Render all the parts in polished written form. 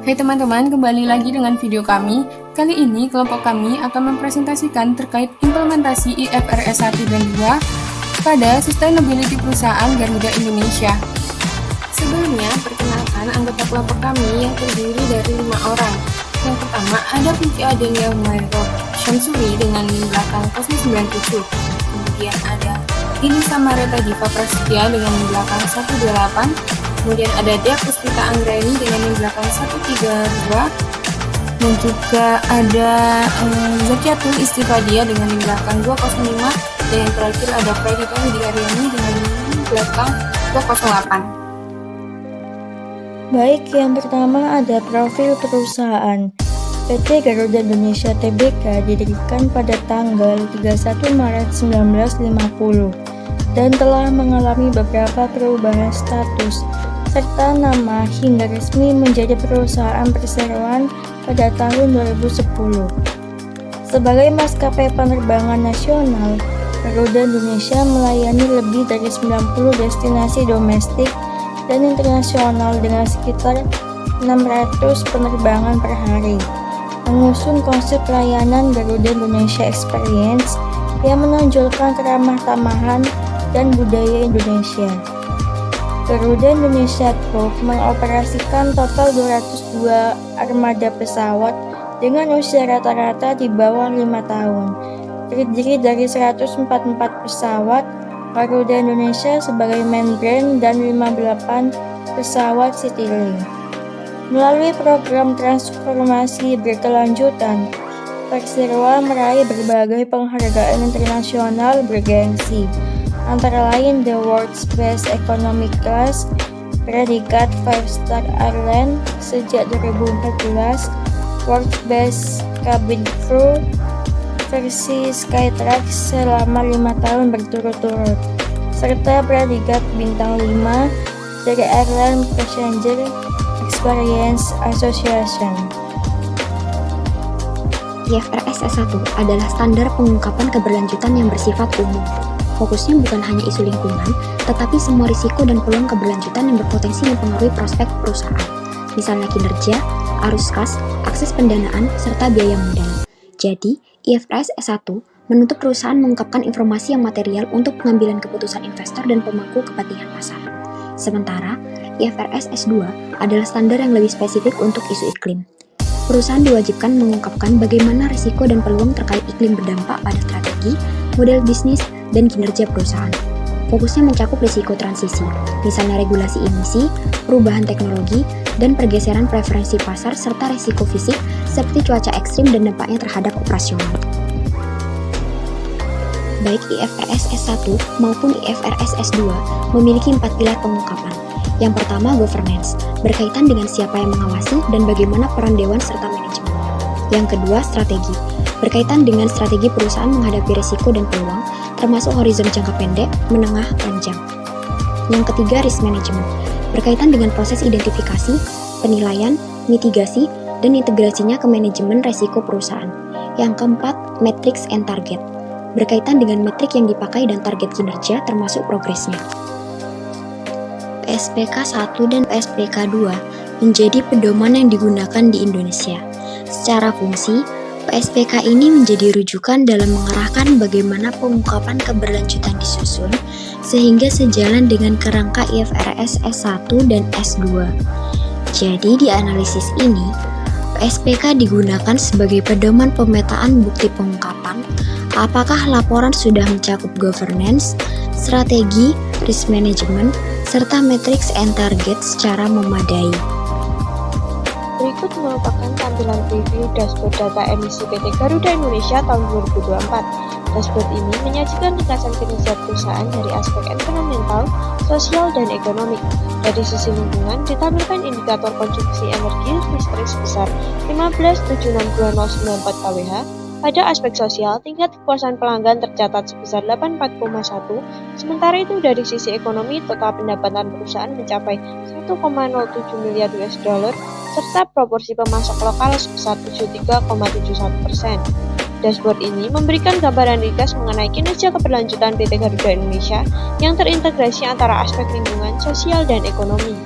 Hai teman-teman, kembali lagi dengan video kami. Kali ini kelompok kami akan mempresentasikan terkait implementasi IFRS 1 dan 2 pada sustainability perusahaan Garuda Indonesia. Sebelumnya, perkenalkan anggota kelompok kami yang terdiri dari 5 orang. Yang pertama, ada Puji Adelia Humairo Syamsuri dengan NIM belakang 097. Kemudian ada Dini Samareta Diva Prasetya dengan NIM belakang 128. Kemudian ada Dea Puspita Anggraini dengan NIM belakang 132. Dan juga ada Zakiatul Istifadia dengan NIM belakang 205. Dan yang terakhir ada Pradita Widiaryani dengan NIM belakang 208. Baik, yang pertama ada profil perusahaan. PT Garuda Indonesia Tbk didirikan pada tanggal 31 Maret 1950 dan telah mengalami beberapa perubahan status serta nama hingga resmi menjadi perusahaan perseroan pada tahun 2010. Sebagai maskapai penerbangan nasional, Garuda Indonesia melayani lebih dari 90 destinasi domestik dan internasional dengan sekitar 600 penerbangan per hari, mengusung konsep layanan Garuda Indonesia Experience yang menonjolkan keramah tamahan dan budaya Indonesia. Garuda Indonesia Group mengoperasikan total 202 armada pesawat dengan usia rata-rata di bawah 5 tahun, terdiri dari 144 pesawat Garuda Indonesia sebagai main brand dan 58 pesawat Citylink. Melalui program transformasi berkelanjutan, Persero meraih berbagai penghargaan internasional bergengsi, antara lain The World's Best Economic Class, predikat 5-star airline sejak 2014, World's Best Cabin Crew versi Skytrax selama 5 tahun berturut-turut, serta predikat bintang 5 dari Airline Passenger Experience Association. IFRS S1 adalah standar pengungkapan keberlanjutan yang bersifat umum. Fokusnya bukan hanya isu lingkungan, tetapi semua risiko dan peluang keberlanjutan yang berpotensi mempengaruhi prospek perusahaan, misalnya kinerja, arus kas, akses pendanaan, serta biaya modal. Jadi, IFRS S1 menuntut perusahaan mengungkapkan informasi yang material untuk pengambilan keputusan investor dan pemangku kepentingan pasar. Sementara, IFRS S2 adalah standar yang lebih spesifik untuk isu iklim. Perusahaan diwajibkan mengungkapkan bagaimana risiko dan peluang terkait iklim berdampak pada strategi, model bisnis, dan kinerja perusahaan. Fokusnya mencakup risiko transisi, misalnya regulasi emisi, perubahan teknologi, dan pergeseran preferensi pasar serta risiko fisik seperti cuaca ekstrim dan dampaknya terhadap operasional. Baik IFRS S1 maupun IFRS S2 memiliki 4 pilar pengungkapan. Yang pertama, governance, berkaitan dengan siapa yang mengawasi dan bagaimana peran dewan serta manajemen. Yang kedua, strategi, berkaitan dengan strategi perusahaan menghadapi risiko dan peluang, termasuk horizon jangka pendek, menengah, panjang. Yang ketiga, risk management, berkaitan dengan proses identifikasi, penilaian, mitigasi, dan integrasinya ke manajemen risiko perusahaan. Yang keempat, metrics and target, berkaitan dengan metrik yang dipakai dan target kinerja termasuk progresnya. PSPK 1 dan PSPK 2 menjadi pedoman yang digunakan di Indonesia. Secara fungsi, PSPK ini menjadi rujukan dalam mengarahkan bagaimana pengungkapan keberlanjutan disusun sehingga sejalan dengan kerangka IFRS S1 dan S2. Jadi di analisis ini, PSPK digunakan sebagai pedoman pemetaan bukti pengungkapan apakah laporan sudah mencakup governance, strategi, risk management, serta matrix and target secara memadai. Berikut merupakan tampilan preview dashboard data emisi PT Garuda Indonesia tahun 2024. Dashboard ini menyajikan ringkasan kinerja perusahaan dari aspek environmental, sosial, dan ekonomik. Dari sisi lingkungan, ditampilkan indikator konsumsi energi listrik sebesar 15,762,094 kWh. Pada aspek sosial, tingkat kepuasan pelanggan tercatat sebesar 84,1. Sementara itu dari sisi ekonomi, total pendapatan perusahaan mencapai 1,07 miliar US dollar, serta proporsi pemasok lokal sebesar 73,71%. Dashboard ini memberikan gambaran ringkas mengenai kinerja keberlanjutan PT Garuda Indonesia yang terintegrasi antara aspek lingkungan, sosial, dan ekonomi.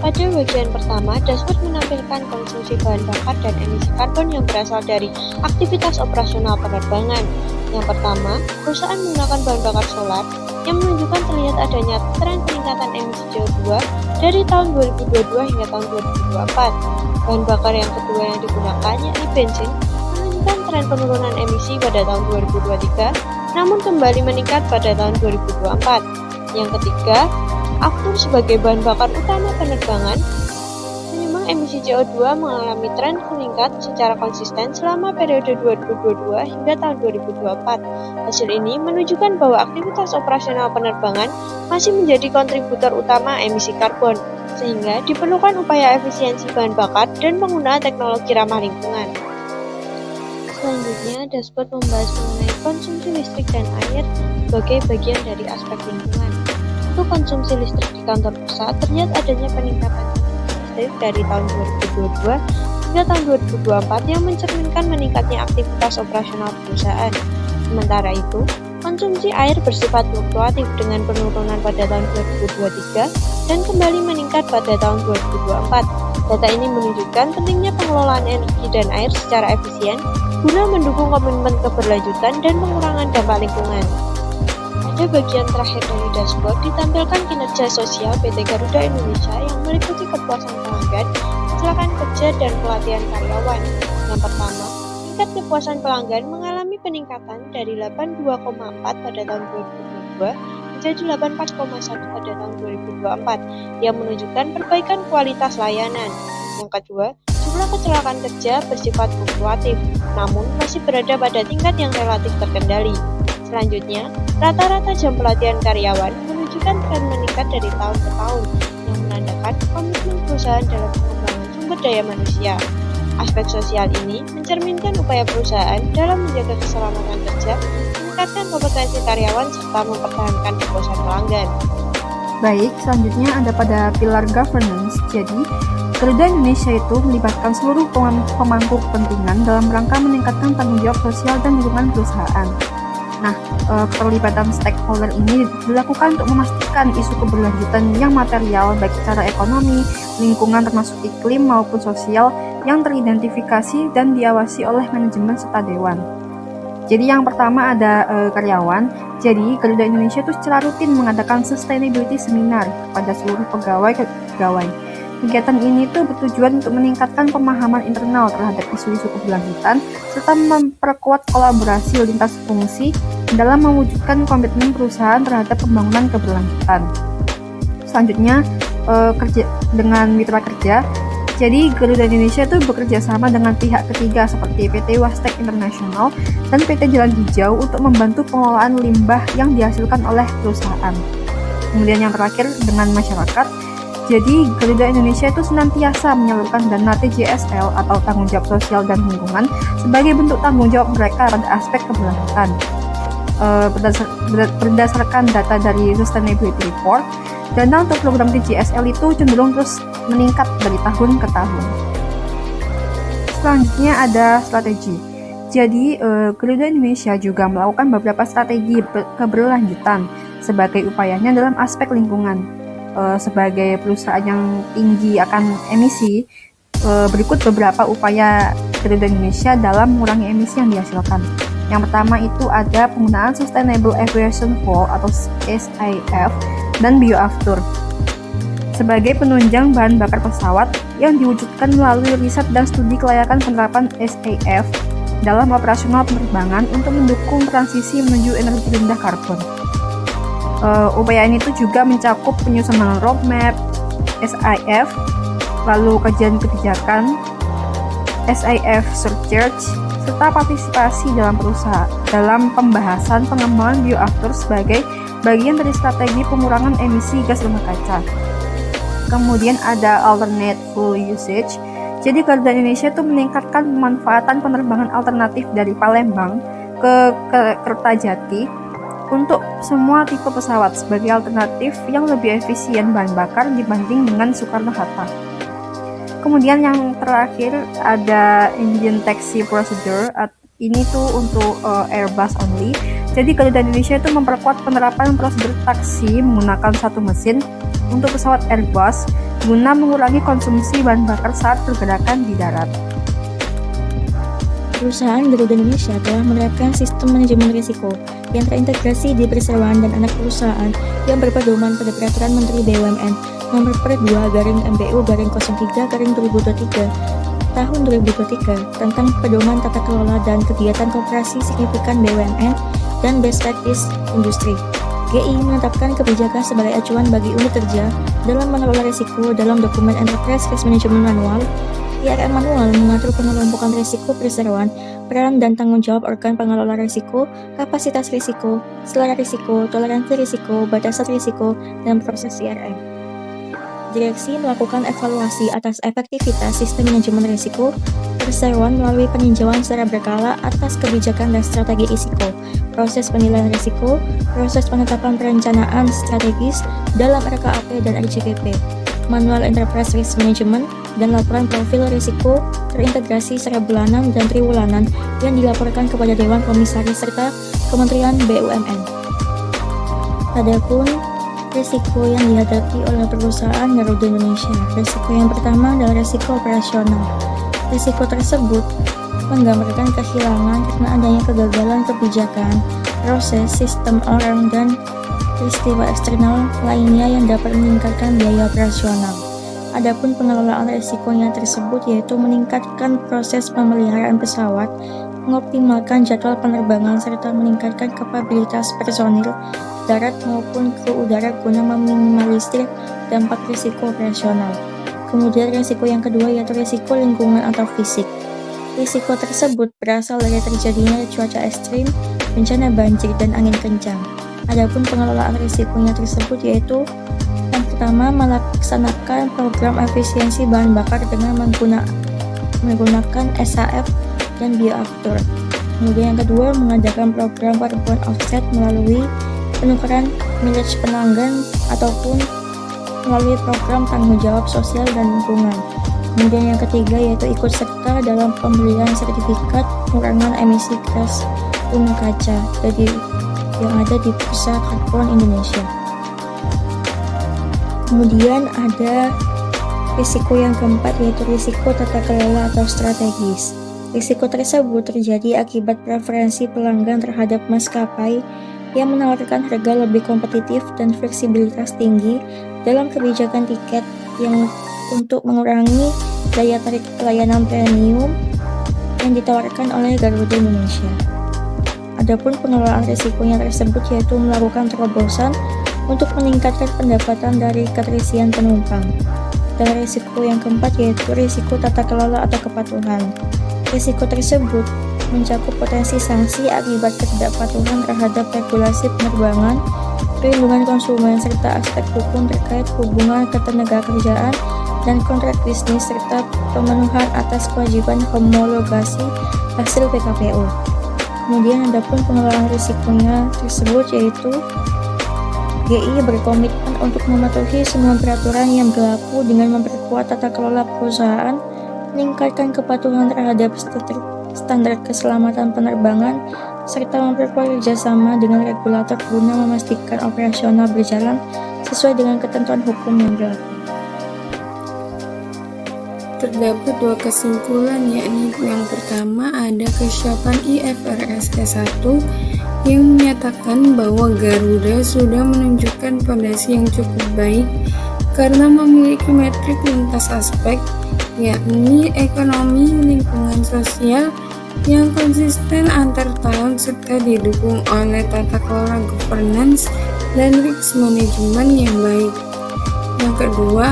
Pada bagian pertama, dashboard menampilkan konsumsi bahan bakar dan emisi karbon yang berasal dari aktivitas operasional penerbangan. Yang pertama, perusahaan menggunakan bahan bakar solar yang menunjukkan terlihat adanya tren peningkatan emisi CO2 dari tahun 2022 hingga tahun 2024. Bahan bakar yang kedua yang digunakan yakni bensin menunjukkan tren penurunan emisi pada tahun 2023, namun kembali meningkat pada tahun 2024. Yang ketiga, aftur sebagai bahan bakar utama penerbangan menyumbang emisi CO2 mengalami tren meningkat secara konsisten selama periode 2022 hingga tahun 2024. Hasil ini menunjukkan bahwa aktivitas operasional penerbangan masih menjadi kontributor utama emisi karbon, sehingga diperlukan upaya efisiensi bahan bakar dan penggunaan teknologi ramah lingkungan. Selanjutnya, dashboard membahas mengenai konsumsi listrik dan air sebagai bagian dari aspek lingkungan. Untuk konsumsi listrik di kantor pusat, terlihat adanya peningkatan listrik dari tahun 2022 hingga tahun 2024 yang mencerminkan meningkatnya aktivitas operasional perusahaan. Sementara itu, konsumsi air bersifat fluktuatif dengan penurunan pada tahun 2023 dan kembali meningkat pada tahun 2024. Data ini menunjukkan pentingnya pengelolaan energi dan air secara efisien guna mendukung komitmen keberlanjutan dan pengurangan dampak lingkungan. Pada bagian terakhir dari dashboard ditampilkan kinerja sosial PT Garuda Indonesia yang meliputi kepuasan pelanggan, kecelakaan kerja, dan pelatihan karyawan. Yang pertama, tingkat kepuasan pelanggan mengalami peningkatan dari 82,4 pada tahun 2022 menjadi 84,1 pada tahun 2024 yang menunjukkan perbaikan kualitas layanan. Yang kedua, jumlah kecelakaan kerja bersifat fluktuatif, namun masih berada pada tingkat yang relatif terkendali. Selanjutnya, rata-rata jam pelatihan karyawan menunjukkan tren meningkat dari tahun ke tahun yang menandakan komitmen perusahaan dalam pengembangan sumber daya manusia. Aspek sosial ini mencerminkan upaya perusahaan dalam menjaga keselamatan kerja, meningkatkan kompetensi karyawan, serta mempertahankan kepuasan pelanggan. Baik, selanjutnya ada pada pilar governance. Jadi, Garuda Indonesia itu melibatkan seluruh pemangku kepentingan dalam rangka meningkatkan tanggung jawab sosial dan lingkungan perusahaan. Nah, keterlibatan stakeholder ini dilakukan untuk memastikan isu keberlanjutan yang material baik secara ekonomi, lingkungan termasuk iklim maupun sosial yang teridentifikasi dan diawasi oleh manajemen serta dewan. Jadi yang pertama ada karyawan. Jadi Garuda Indonesia itu secara rutin mengadakan sustainability seminar kepada seluruh pegawai. Kegiatan ini tuh bertujuan untuk meningkatkan pemahaman internal terhadap isu-isu keberlanjutan serta memperkuat kolaborasi lintas fungsi dalam mewujudkan komitmen perusahaan terhadap pembangunan keberlanjutan. Selanjutnya kerja dengan mitra kerja. Jadi Garuda Indonesia itu bekerja sama dengan pihak ketiga seperti PT Wastek International dan PT Jalan Hijau untuk membantu pengelolaan limbah yang dihasilkan oleh perusahaan. Kemudian yang terakhir dengan masyarakat. Jadi, Garuda Indonesia itu senantiasa menyalurkan dana TJSL atau tanggung jawab sosial dan lingkungan sebagai bentuk tanggung jawab mereka pada aspek keberlanjutan. Berdasarkan data dari Sustainability Report, dana untuk program TJSL itu cenderung terus meningkat dari tahun ke tahun. Selanjutnya ada strategi. Jadi, Garuda Indonesia juga melakukan beberapa strategi keberlanjutan sebagai upayanya dalam aspek lingkungan. Sebagai perusahaan yang tinggi akan emisi, berikut beberapa upaya Garuda Indonesia dalam mengurangi emisi yang dihasilkan. Yang pertama itu ada penggunaan Sustainable Aviation Fuel atau SAF dan bioaftur sebagai penunjang bahan bakar pesawat yang diwujudkan melalui riset dan studi kelayakan penerapan SAF dalam operasional penerbangan untuk mendukung transisi menuju energi rendah karbon. Upaya ini tuh juga mencakup penyusunan roadmap SAF, lalu kajian kebijakan SAF surcharge, serta partisipasi dalam perusahaan dalam pembahasan pengembangan bioaftur sebagai bagian dari strategi pengurangan emisi gas rumah kaca. Kemudian ada alternate fuel usage. Jadi Garuda Indonesia itu meningkatkan pemanfaatan penerbangan alternatif dari Palembang ke Kertajati untuk semua tipe pesawat sebagai alternatif yang lebih efisien bahan bakar dibanding dengan Soekarno-Hatta. Kemudian yang terakhir ada engine taxi procedure. Ini tuh untuk Airbus only. Jadi Garuda Indonesia itu memperkuat penerapan prosedur taksi menggunakan satu mesin untuk pesawat Airbus guna mengurangi konsumsi bahan bakar saat pergerakan di darat. Perusahaan Garuda Indonesia telah menerapkan sistem manajemen risiko yang terintegrasi di perseroan dan anak perusahaan yang berpedoman pada Peraturan Menteri BUMN Nomor per 2/MBU/03/2023 Tahun 2023 tentang pedoman tata kelola dan kegiatan koperasi signifikan BUMN dan best practice industri. GI menetapkan kebijakan sebagai acuan bagi unit kerja dalam mengelola risiko dalam dokumen Enterprise Risk Management Manual. IRM manual mengatur pengelompokan risiko perseroan, peran dan tanggung jawab organ pengelola risiko, kapasitas risiko, selera risiko, toleransi risiko, batasan risiko, dan proses IRM. Direksi melakukan evaluasi atas efektivitas sistem manajemen risiko perseroan melalui peninjauan secara berkala atas kebijakan dan strategi risiko, proses penilaian risiko, proses penetapan perencanaan strategis dalam RKAP dan RJKP, manual Enterprise Risk Management, dan laporan profil risiko terintegrasi secara bulanan dan triwulanan yang dilaporkan kepada Dewan Komisaris serta Kementerian BUMN. Adapun risiko yang dihadapi oleh perusahaan Garuda Indonesia. Risiko yang pertama adalah risiko operasional. Risiko tersebut menggambarkan kehilangan karena adanya kegagalan kebijakan, proses, sistem orang, dan peristiwa eksternal lainnya yang dapat meningkatkan biaya operasional. Adapun pengelolaan risikonya tersebut yaitu meningkatkan proses pemeliharaan pesawat, mengoptimalkan jadwal penerbangan, serta meningkatkan kapabilitas personil darat maupun kru udara guna meminimalisir dampak risiko operasional. Kemudian risiko yang kedua yaitu risiko lingkungan atau fisik. Risiko tersebut berasal dari terjadinya cuaca ekstrim, bencana banjir, dan angin kencang. Adapun pengelolaan risikonya tersebut yaitu yang pertama, melaksanakan program efisiensi bahan bakar dengan menggunakan SAF dan bioaftur. Kemudian yang kedua, mengadakan program carbon offset melalui penukaran mileage pelanggan ataupun melalui program tanggung jawab sosial dan lingkungan. Kemudian yang ketiga yaitu ikut serta dalam pembelian sertifikat pengurangan emisi gas rumah kaca yang ada di Bursa Karbon Indonesia. Kemudian ada risiko yang keempat yaitu risiko tata kelola atau strategis. Risiko tersebut terjadi akibat preferensi pelanggan terhadap maskapai yang menawarkan harga lebih kompetitif dan fleksibilitas tinggi dalam kebijakan tiket yang untuk mengurangi daya tarik pelayanan premium yang ditawarkan oleh Garuda Indonesia. Adapun pengelolaan risikonya tersebut yaitu melakukan terobosan untuk meningkatkan pendapatan dari keterisian penumpang. Dan risiko yang keempat yaitu risiko tata kelola atau kepatuhan. Risiko tersebut mencakup potensi sanksi akibat ketidakpatuhan terhadap regulasi penerbangan, perlindungan konsumen, serta aspek hukum terkait hubungan ketenagakerjaan dan kontrak bisnis, serta pemenuhan atas kewajiban homologasi hasil PKPU. Kemudian adapun pengelolaan risikonya tersebut yaitu GI berkomitmen untuk mematuhi semua peraturan yang berlaku dengan memperkuat tata kelola perusahaan, meningkatkan kepatuhan terhadap standar keselamatan penerbangan, serta memperkuat kerjasama dengan regulator guna memastikan operasional berjalan sesuai dengan ketentuan hukum yang berlaku. Terdapat dua kesimpulan, yakni yang pertama ada kesiapan IFRS S1 yang menyatakan bahwa Garuda sudah menunjukkan fondasi yang cukup baik karena memiliki metrik lintas aspek, yakni ekonomi, lingkungan sosial yang konsisten antar tahun serta didukung oleh tata kelola governance dan risk management yang baik. Yang kedua,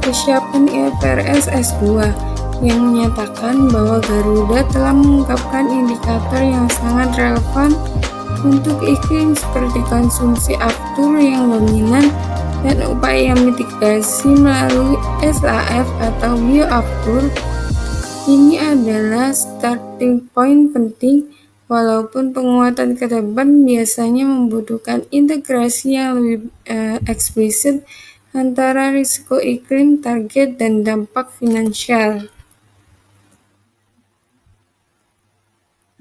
kesiapan IFRS S2 yang menyatakan bahwa Garuda telah mengungkapkan indikator yang sangat relevan untuk iklim seperti konsumsi aftur yang dominan dan upaya mitigasi melalui SAF atau bioaftur. Ini adalah starting point penting, walaupun penguatan ke depan biasanya membutuhkan integrasi yang lebih eksplisit antara risiko iklim, target, dan dampak finansial.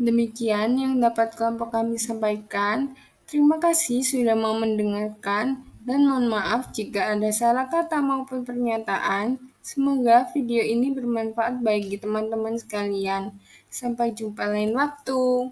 Demikian yang dapat kelompok kami sampaikan. Terima kasih sudah mau mendengarkan. Dan mohon maaf jika ada salah kata maupun pernyataan. Semoga video ini bermanfaat bagi teman-teman sekalian. Sampai jumpa lain waktu.